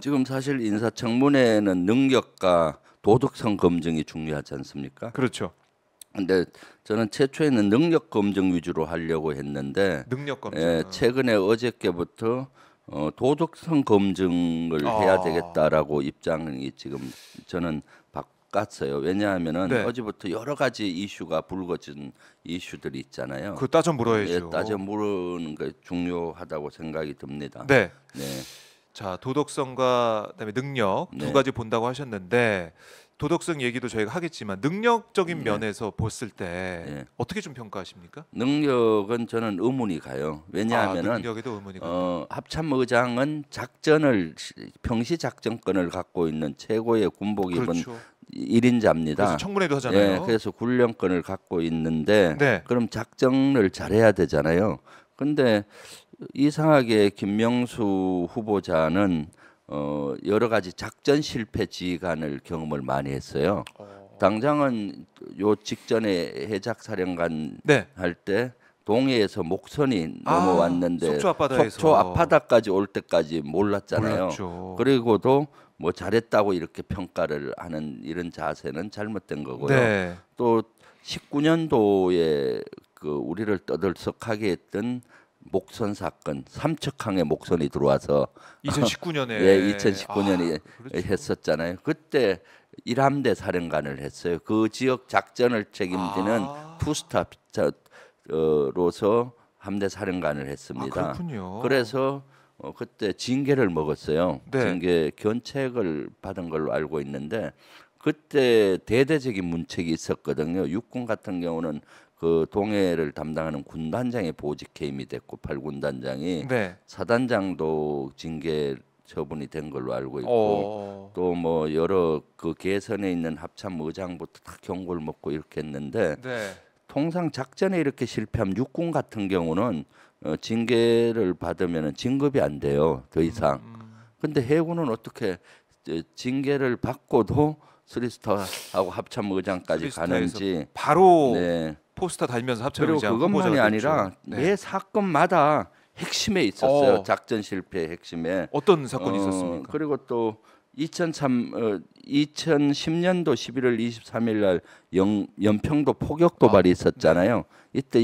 지금 사실 인사청문회는 능력과 도덕성 검증이 중요하지 않습니까? 그렇죠. 근데 저는 최초에는 능력 검증 위주로 하려고 했는데 능력 검증. 최근에 어저께부터 도덕성 검증을 해야 아, 되겠다라고 입장이 지금 저는 바꿨어요. 왜냐하면은 네. 어제부터 여러 가지 이슈가 불거진 이슈들이 있잖아요. 그거 따져 예, 물어야죠. 따져 물으는 게 중요하다고 생각이 듭니다. 네. 네, 자, 도덕성과 그다음에 능력 두 네, 가지 본다고 하셨는데 도덕성 얘기도 저희가 하겠지만 능력적인 네, 면에서 봤을 때 네. 어떻게 좀 평가하십니까? 능력은 저는 의문이 가요. 아, 왜냐하면은 능력에도 의문이 간다. 합참의장은 평시 작전권을 갖고 있는 최고의 군복 입은 그렇죠. 그래서 1인자입니다. 청문회도 예, 하잖아요. 그래서 군령권을 갖고 있는데 네. 그럼 작전을 잘해야 되잖아요. 근데 이상하게 김명수 후보자는 여러 가지 작전 실패 지휘관을 경험을 많이 했어요. 당장은 요 직전에 해작사령관 네. 할 때 동해에서 목선이 아, 넘어왔는데 속초 앞바다에서 속초 앞바다까지 올 때까지 몰랐잖아요. 몰랐죠. 그리고도 뭐 잘했다고 이렇게 평가를 하는 이런 자세는 잘못된 거고요. 네. 또 19년도에 그 우리를 떠들썩하게 했던 목선 사건, 삼척항에 목선이 들어와서 2019년에 예, 2019년에 그렇죠. 했었잖아요. 그때 일함대 사령관을 했어요. 그 지역 작전을 책임지는 아, 투스타로서 함대 사령관을 아, 했습니다. 그렇군요. 그래서 그때 징계를 먹었어요. 네. 징계 견책을 받은 걸로 알고 있는데 그때 대대적인 문책이 있었거든요. 육군 같은 경우는 그 동해를 담당하는 군단장이 보직 해임이 됐고 8군단장이 네. 사단장도 징계 처분이 된 걸로 알고 있고 어. 또 뭐 여러 그 개선에 있는 합참 의장부터 다 경고를 먹고 이렇게 했는데 네. 통상 작전에 이렇게 실패하면 육군 같은 경우는 징계를 받으면 진급이 안 돼요. 더 이상. 근데 해군은 어떻게 징계를 받고도 스리스타하고 합참 의장까지 스리스타에서 가는지 바로 네. 포스터 달면서 합참 그리고 의장 그것만이 후보자가 아니라 됐죠. 네. 매 사건마다 핵심에 있었어요. 어. 작전 실패의 핵심에. 어떤 사건이 있었습니까? 그리고 또 2010년도 11월 23일 날 연평도 포격 도발이 있었잖아요. 이때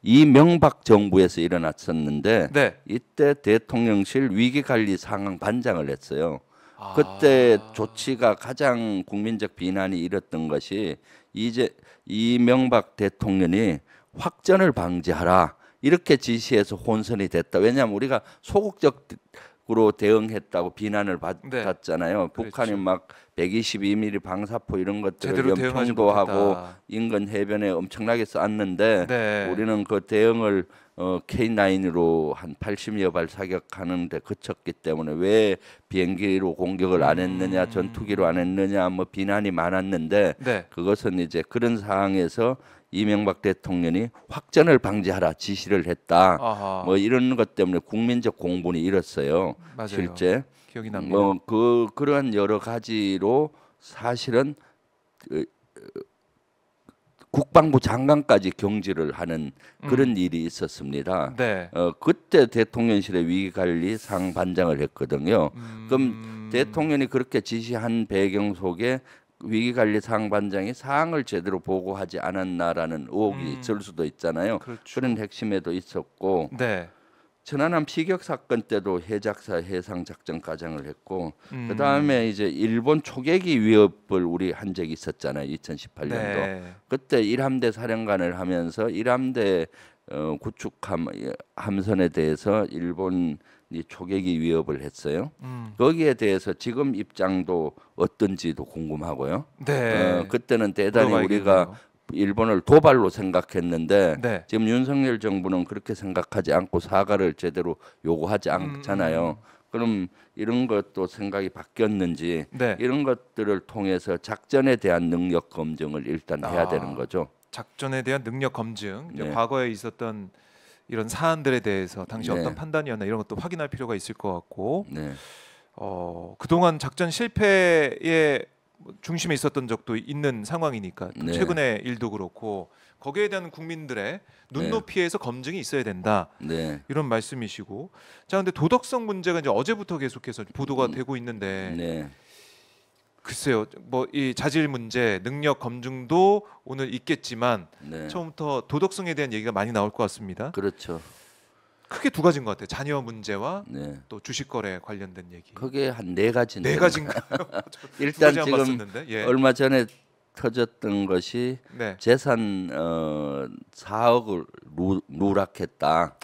이명박 정부에서 일어났었는데 네. 이때 대통령실 위기관리 상황 반장을 했어요. 아. 그때 조치가 가장 국민적 비난이 일었던 것이 이제 이명박 대통령이 확전을 방지하라 이렇게 지시해서 혼선이 됐다. 왜냐하면 우리가 소극적으로 대응했다고 비난을 네. 받았잖아요. 북한이 그렇죠. 막 122mm 방사포 이런 것들을 제대로 대응하지 연평도하고 못했다. 인근 해변에 엄청나게 쐈는데 네. 우리는 그 대응을 K9으로 한 80여 발 사격하는데 그쳤기 때문에 왜 비행기로 공격을 안 했느냐, 전투기로 안 했느냐, 뭐 비난이 많았는데 네. 그것은 이제 그런 상황에서 이명박 대통령이 확전을 방지하라 지시를 했다. 아하. 뭐 이런 것 때문에 국민적 공분이 일었어요. 맞아요. 실제 기억이 납니다. 그러한 여러 가지로 사실은 그 국방부 장관까지 경질을 하는 그런 일이 있었습니다. 네. 그때 대통령실의 위기관리 상반장을 했거든요. 그럼 대통령이 그렇게 지시한 배경 속에 위기관리 상반장이 사항을 제대로 보고하지 않았나라는 의혹이 있을 수도 있잖아요. 그렇죠. 그런 핵심에도 있었고 네. 천안함 피격 사건 때도 해작사 해상 작전 과장을 했고 그 다음에 이제 일본 초계기 위협을 우리 한 적이 있었잖아요. 2018년도 네. 그때 일함대 사령관을 하면서 일함대 구축 함선에 대해서 일본이 초계기 위협을 했어요. 거기에 대해서 지금 입장도 어떤지도 궁금하고요. 네. 그때는 대단히 물어봐야겠네요. 우리가 일본을 도발로 생각했는데 네. 지금 윤석열 정부는 그렇게 생각하지 않고 사과를 제대로 요구하지 않잖아요. 그럼 이런 것도 생각이 바뀌었는지 네. 이런 것들을 통해서 작전에 대한 능력 검증을 일단 해야 되는 거죠. 작전에 대한 능력 검증, 이제 네. 과거에 있었던 이런 사안들에 대해서 당시 네. 어떤 판단이었나 이런 것도 확인할 필요가 있을 것 같고 네. 그동안 작전 실패의 중심에 있었던 적도 있는 상황이니까 또 네. 최근의 일도 그렇고 거기에 대한 국민들의 눈높이에서 검증이 있어야 된다. 네. 이런 말씀이시고 자 근데 도덕성 문제가 이제 어제부터 계속해서 보도가 되고 있는데 네. 글쎄요 뭐 이 자질 문제 능력 검증도 오늘 있겠지만 네. 처음부터 도덕성에 대한 얘기가 많이 나올 것 같습니다. 그렇죠. 크게 두 가지인 것 같아요. 자녀 문제와 네. 또 주식 거래 관련된 얘기. 그게 한 네 가지인데. 네 가지인가요? 일단 안 지금 봤었는데. 예. 얼마 전에 터졌던 것이 네. 재산 4억을 누락했다.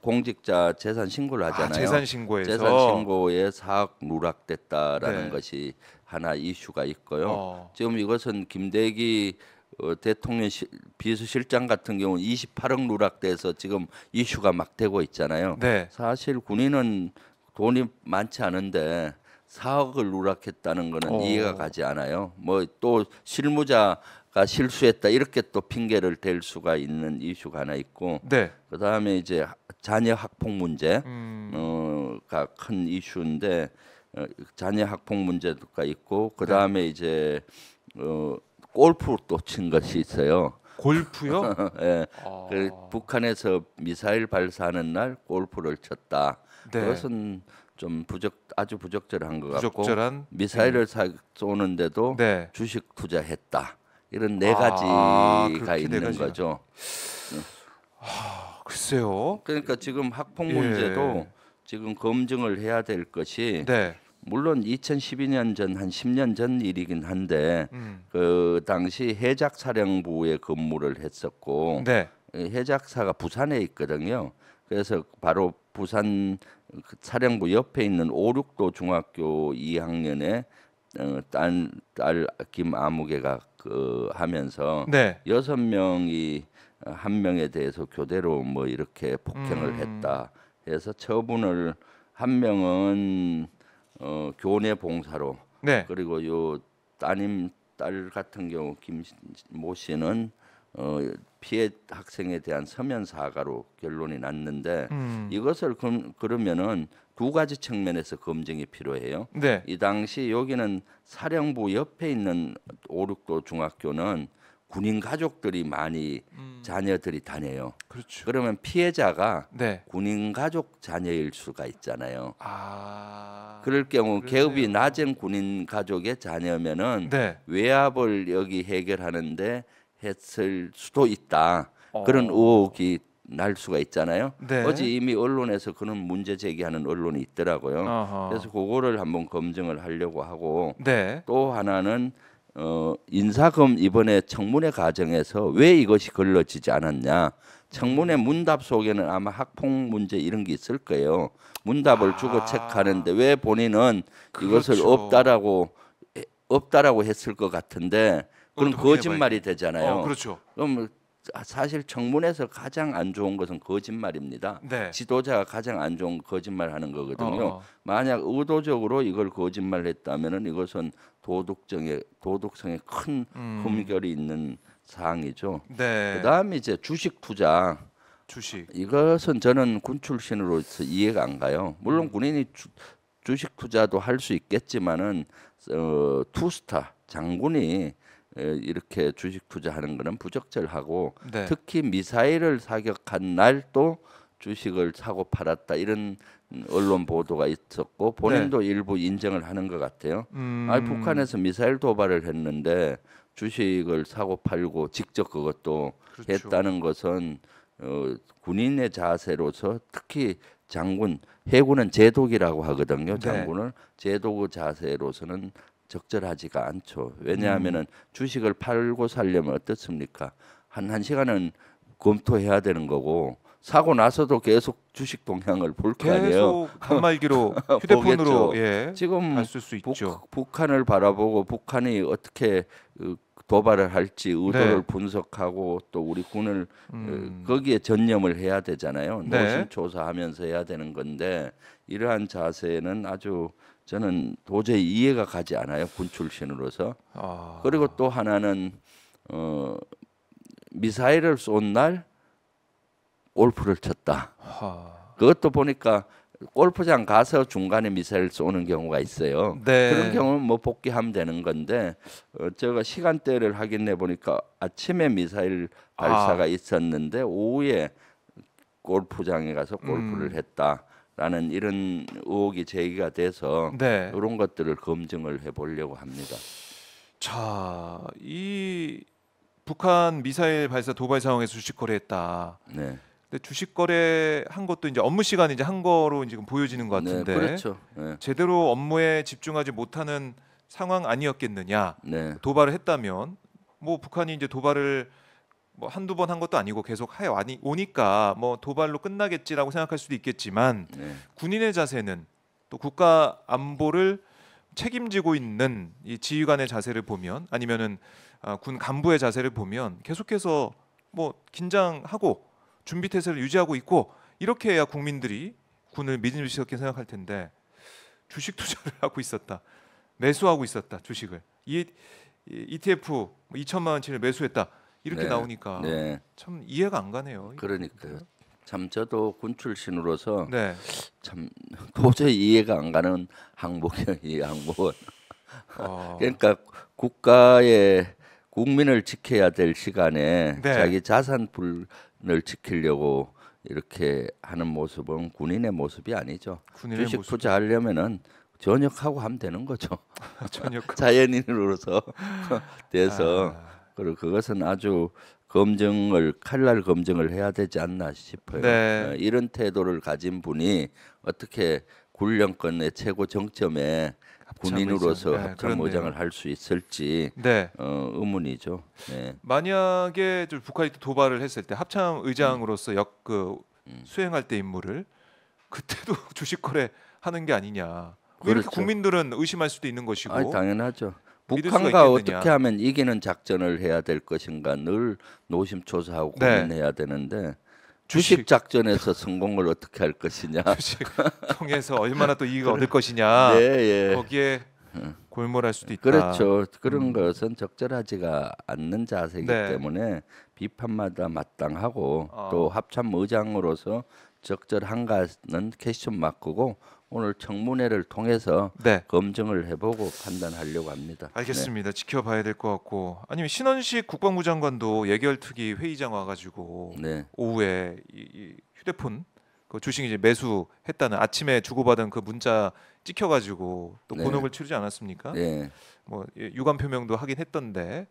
공직자 재산 신고를 하잖아요. 재산 신고에서 재산 신고에 4억 누락됐다라는 네. 것이 하나 이슈가 있고요. 어. 지금 이것은 김대기 대통령 비서실장 같은 경우는 28억 누락돼서 지금 이슈가 막 되고 있잖아요. 네. 사실 군인은 돈이 많지 않은데 4억을 누락했다는 것은 이해가 가지 않아요. 뭐 또 실무자가 실수했다 이렇게 또 핑계를 댈 수가 있는 이슈가 하나 있고, 네. 그다음에 이제 자녀 학폭 문제가 큰 이슈인데 자녀 학폭 문제가 있고, 그다음에 이제 골프 또 친 것이 있어요. 골프요? 예. 그 북한에서 미사일 발사하는 날 골프를 쳤다. 네. 그것은 좀 아주 부적절한 것 같고, 부적절한 미사일을 쏘는데도 네. 주식 투자했다. 이런 네 그렇게 가지가 네 있는 가지가. 거죠. 글쎄요. 그러니까 지금 학폭 예. 문제도 지금 검증을 해야 될 것이, 네. 물론 2012년 전 한 10년 전 일이긴 한데 그 당시 해작사령부에 근무를 했었고, 네. 해작사가 부산에 있거든요. 그래서 바로 부산 그 사령부 옆에 있는 오륙도 중학교 2학년에 딸 김아무개가 하면서 네. 6명이 한 명에 대해서 교대로 뭐 이렇게 폭행을 했다 해서 처분을, 한 명은 교내 봉사로, 네. 그리고 요 따님 딸 같은 경우 김모 씨는 피해 학생에 대한 서면 사과로 결론이 났는데, 이것을 그러면은 두 가지 측면에서 검증이 필요해요. 네. 이 당시 여기는 사령부 옆에 있는 오륙도 중학교는 군인 가족들이 많이 자녀들이 다녀요. 그렇죠. 그러면 피해자가 네. 군인 가족 자녀일 수가 있잖아요. 아. 그럴 경우 그러네요. 계급이 낮은 군인 가족의 자녀면은 네. 외압을 여기 해결하는데 했을 수도 있다. 그런 의혹이 날 수가 있잖아요. 네. 어제 이미 언론에서 그런 문제 제기하는 언론이 있더라고요. 어허. 그래서 그거를 한번 검증을 하려고 하고, 네. 또 하나는 인사검 이번에 청문회 과정에서 왜 이것이 걸러지지 않았냐. 청문회 문답 속에는 아마 학폭 문제 이런 게 있을 거예요. 문답을 주고 체크하는데 왜 본인은 이것을 그렇죠. 없다라고 했을 것 같은데, 그건 그것도 거짓말이 되잖아요. 그렇죠. 그럼 사실 청문회에서 가장 안 좋은 것은 거짓말입니다. 네. 지도자가 가장 안 좋은 거짓말하는 거거든요. 어. 만약 의도적으로 이걸 거짓말했다면은 이것은 도덕성에 큰 흠결이 있는 사항이죠. 네. 그다음에 이제 주식 투자, 주식. 이것은 저는 군 출신으로서 이해가 안 가요. 물론 군인이 주식 투자도 할 수 있겠지만은 투스타 장군이 이렇게 주식 투자하는 것은 부적절하고, 네. 특히 미사일을 사격한 날도 주식을 사고 팔았다 이런 언론 보도가 있었고, 본인도 일부 인정을 하는 것 같아요. 아니, 북한에서 미사일 도발을 했는데 주식을 사고 팔고 직접 그것도 그렇죠. 했다는 것은 군인의 자세로서, 특히 장군, 해군은 제독이라고 하거든요. 장군을 제독의 자세로서는 적절하지가 않죠. 왜냐하면은 주식을 팔고 살려면 어떻습니까? 한 시간은 검토해야 되는 거고, 사고 나서도 계속 주식 동향을 볼 거 아니에요. 계속 단말기로 휴대폰으로 보겠죠. 예. 지금 봤을 수 있죠. 북한을 바라보고 북한이 어떻게 도발을 할지 의도를 네. 분석하고, 또 우리 군을 거기에 전념을 해야 되잖아요. 네. 노심초사하면서 해야 되는 건데, 이러한 자세는 아주 저는 도저히 이해가 가지 않아요, 군 출신으로서. 그리고 또 하나는 미사일을 쏜 날 골프를 쳤다. 그것도 보니까 골프장 가서 중간에 미사일 쏘는 경우가 있어요. 네. 그런 경우는 뭐 복귀하면 되는 건데 제가 시간대를 확인해 보니까 아침에 미사일 발사가 있었는데 오후에 골프장에 가서 골프를 했다라는 이런 의혹이 제기가 돼서 네. 이런 것들을 검증을 해보려고 합니다. 자, 이 북한 미사일 발사 도발 상황에서 주식 거래했다. 네, 근데 주식 거래한 것도 이제 업무 시간에 이제 한 거로 지금 보여지는 것 네, 같은데 그렇죠. 네, 제대로 업무에 집중하지 못하는 상황 아니었겠느냐. 네, 도발을 했다면 뭐 북한이 이제 도발을 뭐 한두 번 한 것도 아니고 계속 해 오니까 뭐 도발로 끝나겠지라고 생각할 수도 있겠지만 네, 군인의 자세는 또 국가 안보를 책임지고 있는 이 지휘관의 자세를 보면 아니면은 군 간부의 자세를 보면 계속해서 뭐 긴장하고 준비 태세를 유지하고 있고 이렇게 해야 국민들이 군을 믿음직스럽게 생각할 텐데 주식 투자를 하고 있었다. 매수하고 있었다. 주식을. ETF 2천만 원치를 매수했다. 이렇게 네, 나오니까 네. 참 이해가 안 가네요. 그러니까요. 참 저도 군 출신으로서 네. 참 도저히 이해가 안 가는 항목이에요. 이 항목은. 그러니까 국가의 국민을 지켜야 될 시간에 네. 자기 자산분을 지키려고 이렇게 하는 모습은 군인의 모습이 아니죠. 군인의 주식 모습. 투자하려면은 전역하고 하면 되는 거죠. 전역. 자연인으로서 돼서 그리고 그것은 아주 검증을 칼날 검증을 해야 되지 않나 싶어요. 네. 이런 태도를 가진 분이 어떻게 군령권의 최고 정점에 군인으로서 네, 합참의장을 할 수 있을지 네. 의문이죠. 네. 만약에 좀 북한이 또 도발을 했을 때 합참 의장으로서 수행할 때 임무를 그때도 주식 거래 하는 게 아니냐. 왜 이렇게 그렇죠. 국민들은 의심할 수도 있는 것이고. 아니, 당연하죠. 믿을 수가 북한과 있겠느냐. 어떻게 하면 이기는 작전을 해야 될 것인가 늘 노심초사하고 네. 고민해야 되는데 주식 작전에서 성공을 어떻게 할 것이냐. 주식 통해서 얼마나 또 이익을 얻을 것이냐. 네, 예. 거기에 골몰할 수도 있다. 그렇죠. 그런 것은 적절하지가 않는 자세이기 네. 때문에 비판마다 마땅하고 어. 또 합참의장으로서 적절한가는 퀘스천 마크고 오늘 청문회를 통해서 네. 검증을 해보고 판단하려고 합니다. 알겠습니다. 지켜봐야 될 것 같고 아니면 신원식 국방부 장관도 예결특위 회의장 와가지고 네, 오후에 이 휴대폰 그 주식 이제 매수했다는 아침에 주고받은 그 문자 찍혀가지고 또 네. 곤혹을 치르지 않았습니까? 네, 뭐 유감 표명도 하긴 했던데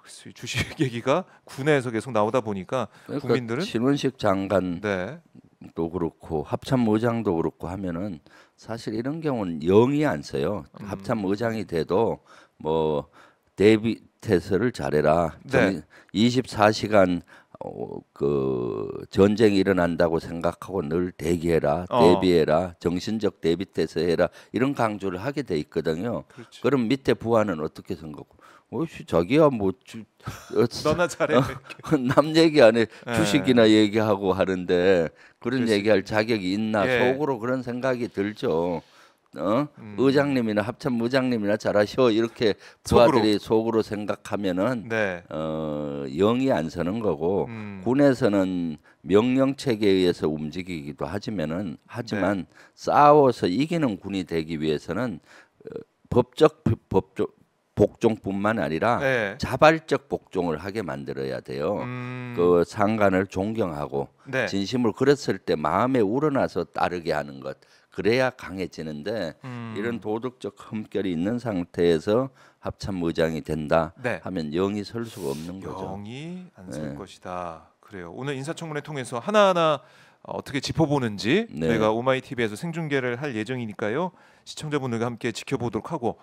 글쎄, 주식 얘기가 군에서 계속 나오다 보니까 그러니까 국민들은 신원식 장관도 네, 그렇고 합참의장도 그렇고 하면은 사실 이런 경우는 영이 안 써요. 합참의장이 돼도 뭐 대비 태세를 잘해라. 네. 24시간 그 전쟁이 일어난다고 생각하고 늘 대기해라, 어. 대비해라, 정신적 대비 태세해라 이런 강조를 하게 돼 있거든요. 그렇죠. 그럼 밑에 부하는 어떻게 생각하고? 자기야 뭐 너나 잘해. 남 얘기 안 해. 예. 주식이나 얘기하고 하는데 그런 그럴 수 얘기할 자격이 있나 예. 속으로 그런 생각이 들죠. 의장님이나 합참의장님이나 잘하셔 이렇게 부하들이 속으로 생각하면은 네. 영이 안 서는 거고 음. 군에서는 명령 체계에 의해서 움직이기도 하지만 네. 싸워서 이기는 군이 되기 위해서는 법적 복종뿐만 아니라 네. 자발적 복종을 하게 만들어야 돼요. 그 상관을 존경하고 네. 진심을 그랬을 때 마음에 우러나서 따르게 하는 것 그래야 강해지는데 이런 도덕적 흠결이 있는 상태에서 합참의장이 된다 네. 하면 영이 설 수가 없는 거죠. 영이 안 설 네. 것이다. 그래요. 오늘 인사청문회 통해서 하나하나 어떻게 짚어보는지 네. 저희가 오마이TV에서 생중계를 할 예정이니까요. 시청자분들과 함께 지켜보도록 하고